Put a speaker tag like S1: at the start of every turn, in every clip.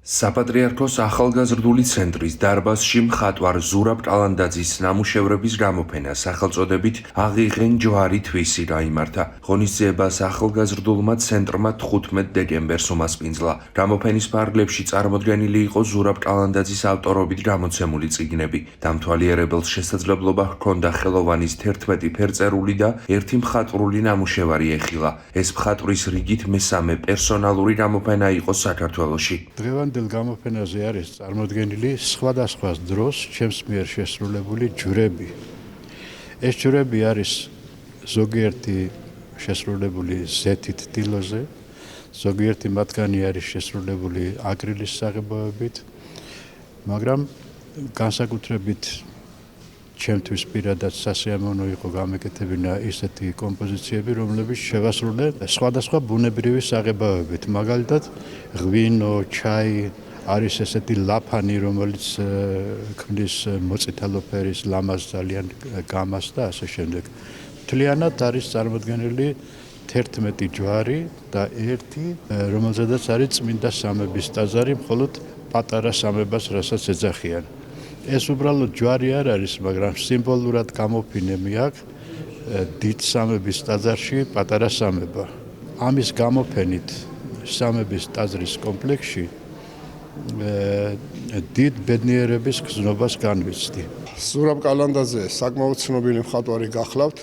S1: საპატრიარქოს ახალგაზრდული ცენტრის დარბაზში მხატვარ ზურაბ კალანდაძის ნამუშევრების გამოფენა სახელწოდებით „აღიღენ ჯვარი თვისი“ გაიმართა. ღონისძიებას ახალგაზრდულმა ცენტრმა 15 დეკემბერს უმასპინძლა. გამოფენის ფარგლებში წარმოდგენილი იყო ზურაბ კალანდაძის ავტორობით გამოცემული წიგნები. დამთვალიერებელს შესაძლებლობა ჰქონდა ხელოვანის 11 ფერწერული და 1 მხატვრული ნამუშევარი ეხილა. ეს მხატვრის რიგით მესამე პერსონალური გამოფენა იყო საქართველოში.
S2: დღევანდელ გამოფენაზე არის წარმოდგენილი სხვადასხვა დროს ჩემს მიერ შესრულებული ჯვრები. ეს ჯვრები არის ზოგიერთი შესრულებული ზეთით დილოზე, ზოგიერთი მათგანი არის შესრულებული აკრილის საღებავებით, მაგრამ განსაკუთრებით ჩემთვის პირადად სასიამოვნო იყო გამეკეთებინა ისეთი კომპოზიციები, რომლებიც შევასრულე სხვადასხვა ბუნებრივი საღებავებით, მაგალითად ღვინო, ჩაი, არის ესეთი ლაფანი, რომელიც ქმნის მოწითალო ფერის ლამაზ ძალიან გამას და ასე შემდეგ. მთლიანად არის წარმოდგენილი 11 ჯვარი და 1, რომელზედაც არის წმინდა სამების ტაძარი, მხოლოდ პატარა სამებას, რასაც ეძახიან. ეს უბრალოდ ჯვარი არ არის, მაგრამ სიმბოლურად გამოფინე მე აქ დიდ სამების ტაძარში პატარა სამება. ამის გამოფენით სამების ტაძრის კომპლექსში დიდ ბედნიერების გზნობას განვიცდი.
S3: ზურაბ კალანდაძე საკმაოდ ცნობილი მხატვარი გახლავთ.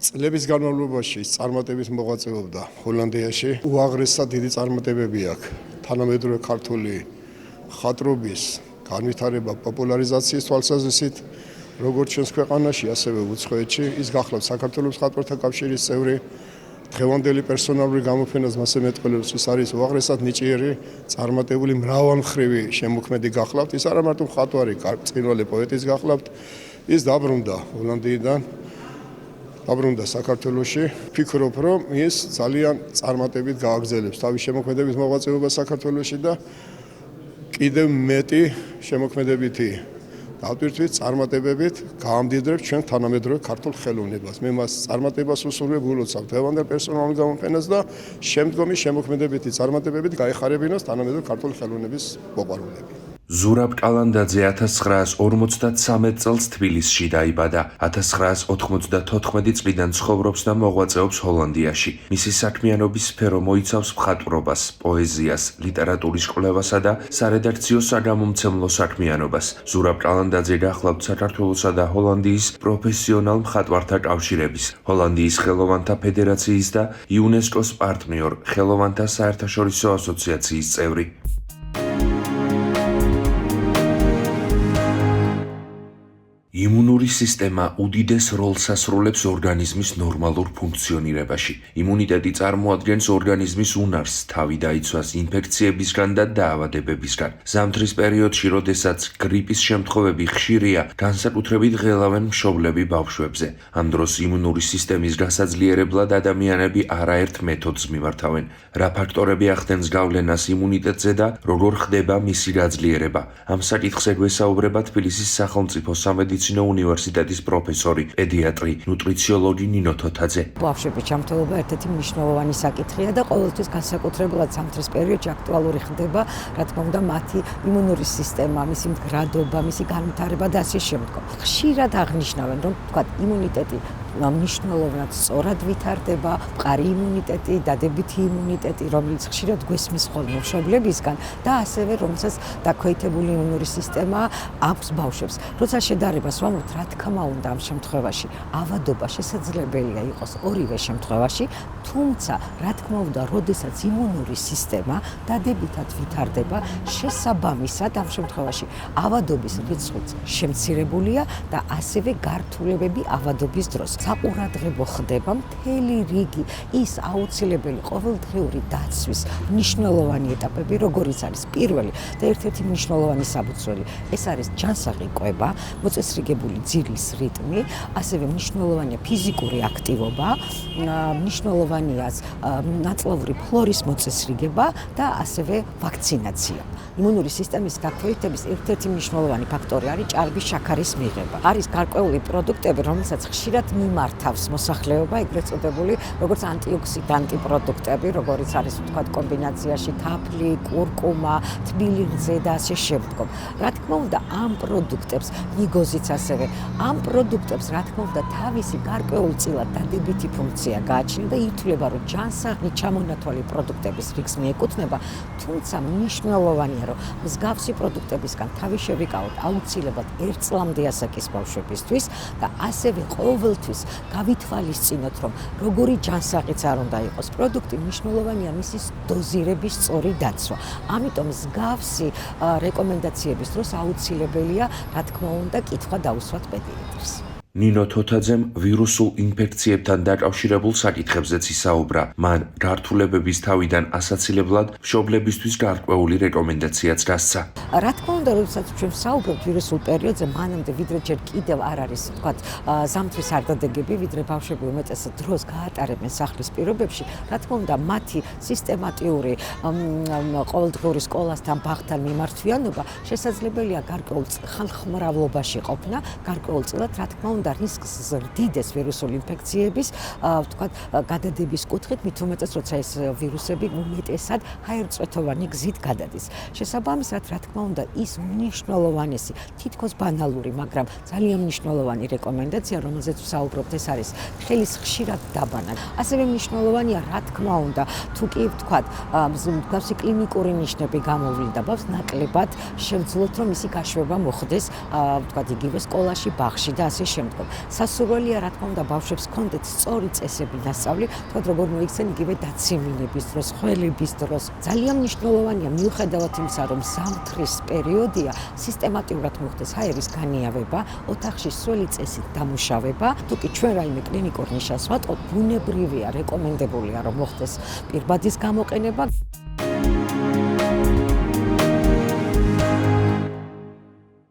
S3: წლების განმავლობაში წარმატებით მოღვაწეობდა ჰოლანდიაში. უაღრესად დიდი წარმატებები აქვს თანამედროვე ქართული მხატვრობის განვითარება, პოპულარიზაციის თვალსაზრისით, როგორც ჩვენს ქვეყანაში, ასევე უცხოეთში. ის გახლავთ საქართველოს მხატვართა კავშირის წევრი. დღევანდელი პერსონალური გამოფენას მასე მეტყველებს, ის არის უაღრესად ნიჭიერი, წარმატებული, მრავალმხრივი შემოქმედი გახლავთ. ის არა მარტო მხატვარი, ბრწყინვალე პოეტის გახლავთ. ის დაბრუნდა ჰოლანდიიდან, დაბრუნდა საქართველოში. ფიქრობ, რომ ის ძალიან წარმატებით გააგრძელებს თავის შემოქმედების მოღვაწეობას საქართველოში და კიდევ მეტი შემოქმედებითი დავტვირთვით წარმატებებით გაამდიდრებს ჩვენ თანამედროვე ქართულ ხელოვნებას. მე მას წარმატებას უსურვებ, ულოცავ დღევანდელ პერსონალურ გამოფენას და შემდგომი შემოქმედებითი წარმატებებით გაეხარებინოს თანამედროვე ქართული ხელოვნების მოყვარულები.
S1: ზურაბ კალანდაძე 1953 წელს თბილისში დაიბადა. 1994 წლიდან ცხოვრობს და მოღვაწეობს ჰოლანდიაში. მისი საქმიანობის სფერო მოიცავს მხატვრობას, პოეზიას, ლიტერატურის კვლევასა და სარედაქციო საგამომცემლო საქმიანობას. ზურაბ კალანდაძე გახლავთ საქართველოსა და ჰოლანდიის პროფესიონალ მხატვართა კავშირების, ჰოლანდიის ხელოვანთა ფედერაციის და იუნესკოს პარტნიორ, ხელოვანთა საერთაშორისო ასოციაციის წევრი. იმუნური სისტემა უდიდეს როლს ასრულებს ორგანიზმის ნორმალურ ფუნქციონირებაში. იმუნიტეტი წარმოადგენს ორგანიზმის უნარს თავი დაიცვას ინფექციებისგან და დაავადებებისგან. ზამთრის პერიოდში, როდესაც გრიპის შემთხვევები ხშირია, განსაკუთრებით ღელავენ მშობლები ბავშვებზე. ამ დროს იმუნური სისტემის გასაძლიერებლად ადამიანები არაერთ მეთოდს მიმართავენ. რა ფაქტორები ახდენს გავლენას იმუნიტეტზე და როგორ ხდება მისი გაძლიერება? ამ საკითხზე გვესაუბრება თბილისის სახელმწიფო სამედიცინო უნივერსიტეტის პროფესორი, პედიატრი, ნუტრიციოლოგი ნინო თოთაძე.
S4: ბავშვების ჯანმრთელობა ერთ-ერთი მნიშვნელოვანი საკითხია და ყოველთვის განსაკუთრებულად ზამთრის პერიოდში აქტუალური ხდება, რა თქმა უნდა, მათი იმუნური სისტემა, მისი მდგრადობა, მისი განვითარება და ასე შემდგომ. ხშირად აღნიშნავენ, რომ თქვათ იმუნიტეტი მნიშვნელოვნად სწორად ვითარდება, მყარი იმუნიტეტი, დადებითი იმუნიტეტი, რომელიც ხშირად გვესმის ხოლმე მშობლებისგან და ასევე რომელსაც დაქვეითებული იმუნური სისტემა აქვს ბავშვებს. როცა შედარებას ვამბობთ, რა თქმა უნდა, ამ შემთხვევაში ავადობა შესაძლებელია იყოს ორივე შემთხვევაში, თუმცა რა თქმა უნდა, როდესაც იმუნური სისტემა დადებითად ვითარდება, შესაბამისად ამ შემთხვევაში ავადობის რიცხვიც შემცირებულია და ასევე გართულებები ავადობის დროს. საყურადღებო ხდება მთელი რიგი ის აუცილებელი ყოველდღიური დაცვის მნიშვნელოვანი ეტაპები, როგორიც არის პირველი და ერთ-ერთი მნიშვნელოვანი საფუძველი. ეს არის ჯანსაღი კვება, მოწესრიგებული ძილის რიტმი, ასევე მნიშვნელოვანია ფიზიკური აქტივობა, მნიშვნელოვანია ნაწლავური ფლორის მოწესრიგება და ასევე ვაქცინაცია. იმუნური სისტემის დაქვეითების ერთ-ერთი მნიშვნელოვანი ფაქტორი არის ჭარბი შაქარის მიღება. არის გარკვეული პროდუქტები, რომელსაც ხშირად მიმართავს მოსახლეობა, ეგრეთ წოდებული როგორც ანტიოქსიდანტი პროდუქტები, როგორიც არის ვთქვათ კომბინაციაში თაფლი, კურკუმა, თბილი რძე და ასე შემდგომ. Რა თქმა უნდა, ამ პროდუქტებს ნიგოზიც ასევე, ამ პროდუქტებს რა თქმა უნდა თავისი გარკვეულწილად დადებითი ფუნქცია გააჩნია და ითვლება, რომ ჯანსაღი ჩამონათვალი პროდუქტების რიგს მიეკუთვნება, თუმცა მნიშვნელოვანია, რომ მსგავსი პროდუქტებისგან თავი შევიკავოთ აუცილებლად 1 წლამდე ასაკის ბავშვებისთვის და ასევე ყოველთვის გავითვალისწინოთ, რომ როგორი ჯანსაღიც არ უნდა იყოს პროდუქტი, მნიშვნელოვანია მისი დოზირების სწორი დაცვა. ამიტომ მსგავსი რეკომენდაციების დროს აუცილებელია, რა თქმა უნდა, კითხვა დაუსვათ პედიატრს.
S1: ნინო თოთაძემ ვირუსულ ინფექციებთან დაკავშირებულ საკითხებზეც ისაუბრა. მან გართულებების თავიდან ასაცილებლად მშობლებისთვის გარკვეული რეკომენდაციაც დასცა.
S4: რა თქმა უნდა, როდესაც ჩვენ ვსაუბრობთ ვირუსულ პერიოდზე, მანამდე ვიდრე ჯერ კიდევ არ არის, ვთქვათ, ზამთრის არდადეგები, ვიდრე ბავშვები უმეტესად დროს გაატარებენ სახლის პირობებში, რა თქმა უნდა, მათი სისტემატიური ყოველდღიური სკოლასთან ბაღთან მიმართვიანობა შესაძლებელია გარკვეულ ხალხმრავლობაში ყოფნა, გარკვეულწილად, რა თქმა უნდა, რისკს ზრდიდეს ვირუსული ინფექციების, ვთქვათ, გადადების კუთხით, მით უმეტეს, როცა ეს ვირუსები უმეტესად ჰაერწვეთოვანი გზით გადადის. შესაბამისად, რა თქმა უნდა, ის მნიშვნელოვანესი, თითქოს ბანალური, მაგრამ ძალიან მნიშვნელოვანი რეკომენდაცია, რომელზეც ვსაუბრობთ, ეს არის ხელის ხშირად დაბანა. ასევე მნიშვნელოვანია, რა თქმა უნდა, თუ კი ვთქვათ, მსგავსი კლინიკური ნიშნები გამოვლინდა ბავშვს, ნაკლებად შევძლოთ, რომ მისი გაშვება მოხდეს, ვთქვათ, იგივე სკოლაში, ბაღში და ასე შემდგომ. სასურველია, რა თქმა უნდა, ბავშვებს ჰქონდეთ სწორი წესები დასწავლი, თქვათ, როგორ მოიქცენ იგივე დაცემილების დროს, ხველების დროს. ძალიან მნიშვნელოვანია, მიუხედავად იმისა, რომ ზამთრის პერიოდია, სისტემატურად მოხდეს ჰაერის განიავება, ოთახში სველი წესით დამუშავება. თუ კი ჩვენ რაიმე კლინიკურ ნიშანს ვატყობ, ბუნებრივია, რეკომენდებულია, რომ მოხდეს პირბადის გამოყენება.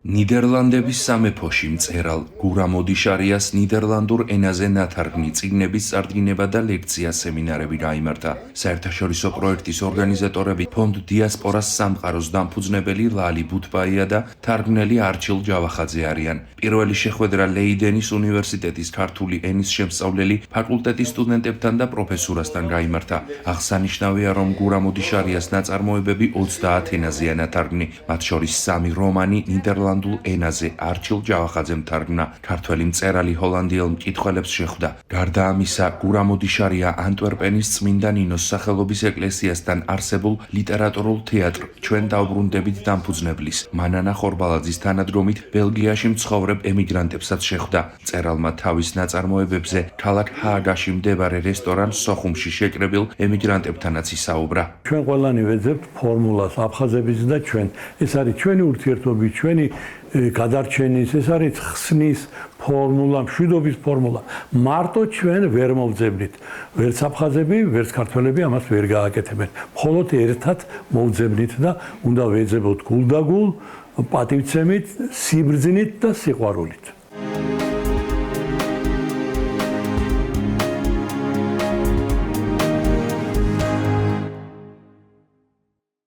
S1: ნიდერლანდების სამეფოში მწერალ გურამ ოდიშარიას ნიდერლანდურ ენაზე ნათარგმნი წიგნების წარდგინება და ლექცია სემინარები გაიმართა. საერთაშორისო პროექტის ორგანიზატორები ფონდ დიასპორას სამყაროს დამფუძნებელი ლალი ბუთბაია და თარგმნელი არჩილ ჯავახაძე არიან. პირველი შეხვედრა ლეიდენის უნივერსიტეტის ქართული ენის შემსწავლელი ფაკულტეტის სტუდენტებთან და პროფესურასთან გაიმართა. აღსანიშნავია, რომ გურამ ოდიშარიას ნაწარმოებები 30 ენაზეა ნათარგმნი, მათ შორის 3 რომანი ნიდერლანდურ ენაზე არჩილ ჯავახაძემ თარგმნა. ქართველი მწერალი ჰოლანდიელ მკითხველებს შეხვდა. გარდა ამისა, გურამ ოდიშარია ანტვერპენის წმინდა ნინოს სახელობის ეკლესიასთან არსებულ ლიტერატურულ თეატრ ჩვენ დავბრუნდებით დამფუძნებლის მანანა ხორბალაძის თანადგომით ბელგიაში მცხოვრებ ემიგრანტებსაც შეხვდა. მწერალმა თავის ნაწარმოებებზე ქალაქ ჰააგაში მდებარე რესტორან სოხუმში შეკრებილ ემიგრანტებთანაც ისაუბრა.
S5: ჩვენ ყველანი ვეძებთ ფორმულას აფხაზების და ჩვენ. ეს არის ჩვენი ურთიერთობის, ჩვენი გადარჩენის, ეს არის ხსნის ფორმულა, მშვიდობის ფორმულა. მარტო ჩვენ ვერ მოვძებნით. ვერც აფხაზები, ვერც ქართველები ამას ვერ გააკეთებენ. მხოლოდ ერთად მოვძებნით და უნდა ვეძებოთ გულდაგულ, პატივცემით, სიბრძნით და სიყვარულით.